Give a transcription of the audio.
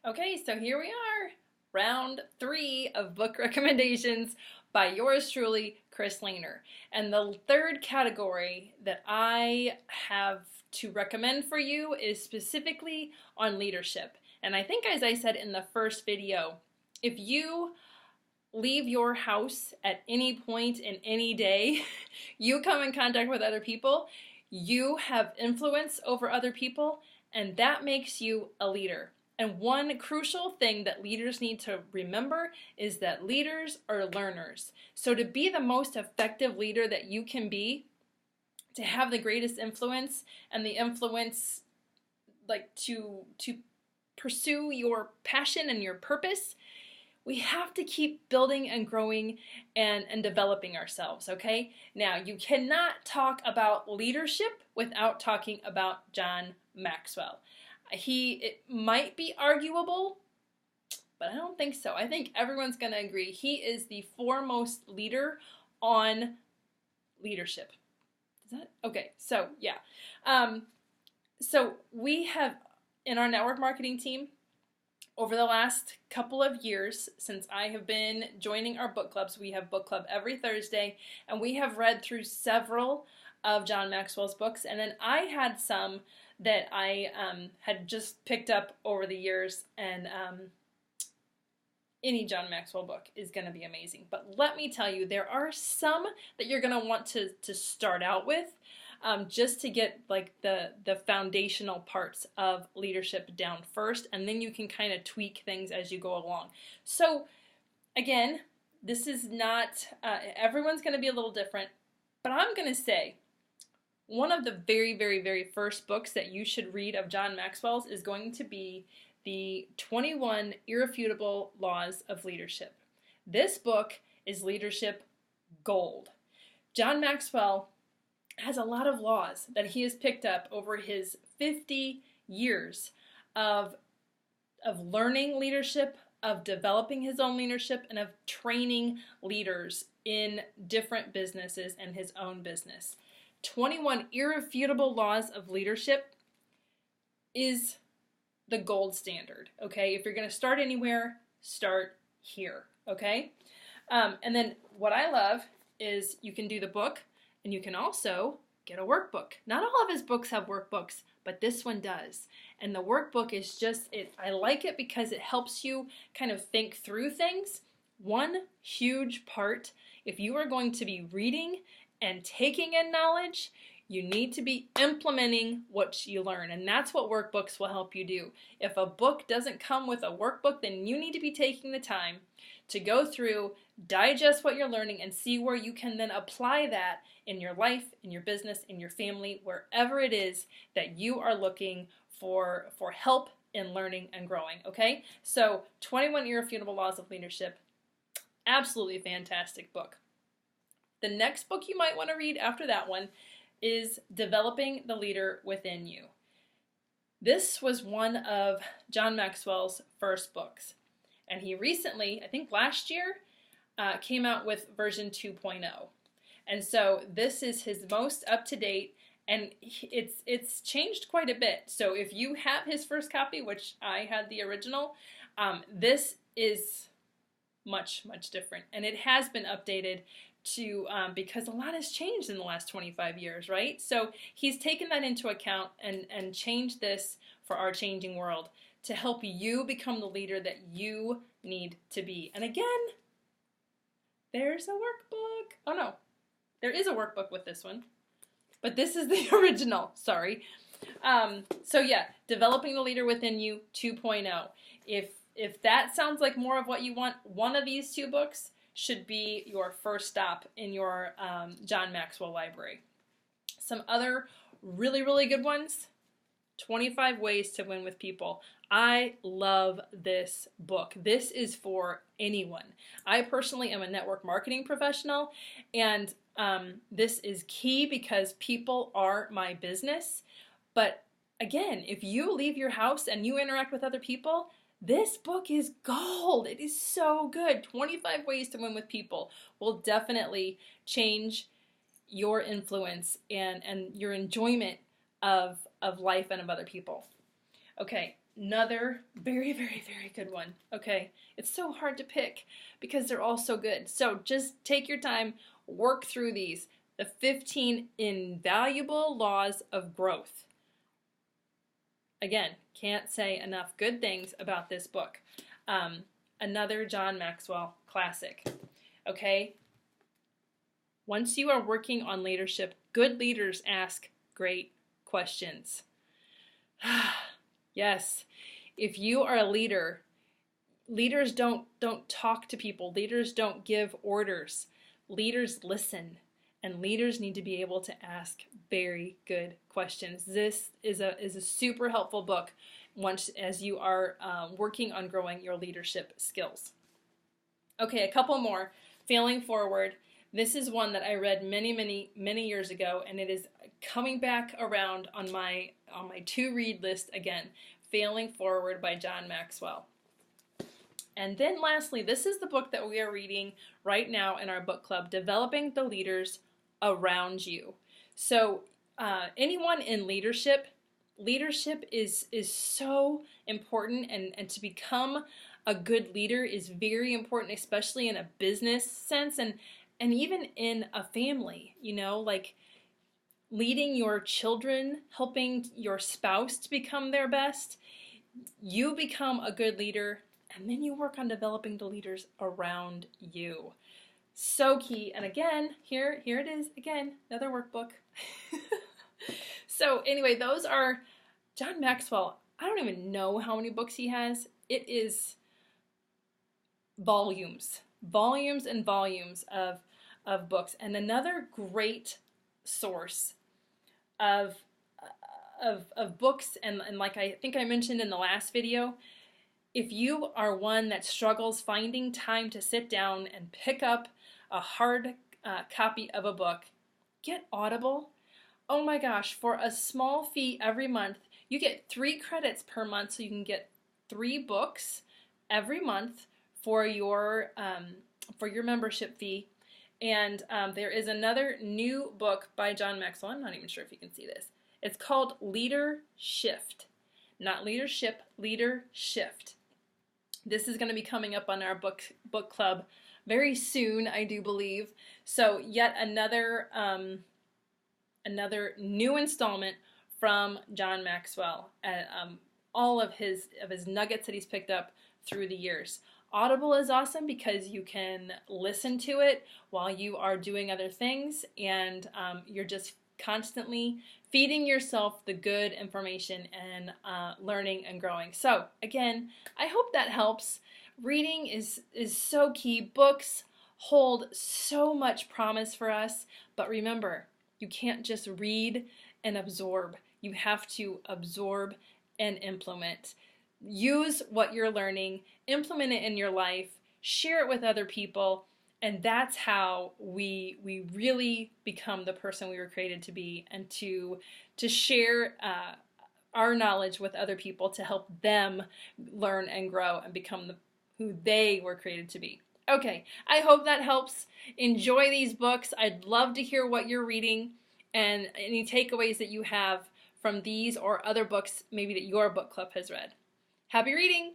Okay, so here we are, round 3 of book recommendations by yours truly, Chris Lehner. And the third category that I have to recommend for you is specifically on leadership. And I think, as I said in the first video, if you leave your house at any point in any day, you come in contact with other people, you have influence over other people, and that makes you a leader. And one crucial thing that leaders need to remember is that leaders are learners. So to be the most effective leader that you can be, to have the greatest influence and the influence to pursue your passion and your purpose, we have to keep building and growing and developing ourselves, okay? Now, you cannot talk about leadership without talking about John Maxwell. It might be arguable, but I don't think so. I think everyone's going to agree he is the foremost leader on leadership. Is that? Okay, so yeah. So we have, in our network marketing team, over the last couple of years, since I have been joining our book clubs, we have book club every Thursday, and we have read through several of John Maxwell's books, and then I had some that I had just picked up over the years, and any John Maxwell book is going to be amazing. But let me tell you, there are some that you're going to want to start out with, just to get like the foundational parts of leadership down first, and then you can kind of tweak things as you go along. So again, this is not, everyone's going to be a little different, but I'm going to say one of the very, very, very first books that you should read of John Maxwell's is going to be the 21 Irrefutable Laws of Leadership. This book is leadership gold. John Maxwell has a lot of laws that he has picked up over his 50 years of learning leadership, of developing his own leadership, and of training leaders in different businesses and his own business. 21 Irrefutable Laws of Leadership is the gold standard, okay? If you're going to start anywhere, start here, okay? And then what I love is you can do the book, and you can also get a workbook. Not all of his books have workbooks, but this one does. And the workbook is just, I like it because it helps you kind of think through things. One huge part, if you are going to be reading and taking in knowledge, you need to be implementing what you learn, and that's what workbooks will help you do. If a book doesn't come with a workbook, then you need to be taking the time to go through, digest what you're learning, and see where you can then apply that in your life, in your business, in your family, wherever it is that you are looking for help in learning and growing, okay? So 21 Irrefutable Laws of Leadership, absolutely fantastic book. The next book you might want to read after that one is Developing the Leader Within You. This was one of John Maxwell's first books, and he recently, I think last year, came out with version 2.0. And so this is his most up-to-date, and it's changed quite a bit. So if you have his first copy, which I had the original, this is much, much different, and it has been updated to because a lot has changed in the last 25 years, right? So he's taken that into account and changed this for our changing world to help you become the leader that you need to be. And again, there's a workbook. Oh no, there is a workbook with this one, but this is the original, sorry. So yeah, Developing the Leader Within You 2.0. If that sounds like more of what you want, one of these two books should be your first stop in your John Maxwell library. Some other really, really good ones, 25 Ways to Win with People. I love this book. This is for anyone. I personally am a network marketing professional, and this is key because people are my business. But again, if you leave your house and you interact with other people, this book is gold. It is so good. 25 Ways to Win with People will definitely change your influence and your enjoyment of life and of other people. Okay, another very, very, very good one. Okay, it's so hard to pick because they're all so good. So just take your time, work through these. The 15 Invaluable Laws of Growth. Again, can't say enough good things about this book. Another John Maxwell classic. Okay, once you are working on leadership, good leaders ask great questions. Yes, if you are a leader, leaders don't talk to people. Leaders don't give orders. Leaders listen, and leaders need to be able to ask very good questions. This is a super helpful book once as you are working on growing your leadership skills. Okay, a couple more. Failing Forward. This is one that I read many years ago, and it is coming back around on my to-read list again. Failing Forward by John Maxwell. And then lastly, this is the book that we are reading right now in our book club, Developing the Leaders Around You. So anyone in leadership is so important, and to become a good leader is very important, especially in a business sense and even in a family, you know, like leading your children, helping your spouse to become their best. You become a good leader, and then you work on developing the leaders around you. So key. And again, here it is again, another workbook. So anyway, those are John Maxwell. I don't even know how many books he has. It is volumes and volumes of books. And another great source of books, and like I think I mentioned in the last video, if you are one that struggles finding time to sit down and pick up a hard copy of a book, get Audible. Oh my gosh, for a small fee every month, you get 3 credits per month, so you can get 3 books every month for your membership fee. And there is another new book by John Maxwell. I'm not even sure if you can see this. It's called Leader Shift. Not leadership, Leader Shift. This is going to be coming up on our book club very soon, I do believe. So yet another new installment from John Maxwell. All of his nuggets that he's picked up through the years. Audible is awesome because you can listen to it while you are doing other things, and you're just constantly feeding yourself the good information and learning and growing. So again, I hope that helps. Reading is so key. Books hold so much promise for us, but remember, you can't just read and absorb. You have to absorb and implement. Use what you're learning, implement it in your life, share it with other people, and that's how we really become the person we were created to be, and to share our knowledge with other people to help them learn and grow and become who they were created to be. Okay, I hope that helps. Enjoy these books. I'd love to hear what you're reading and any takeaways that you have from these or other books maybe that your book club has read. Happy reading!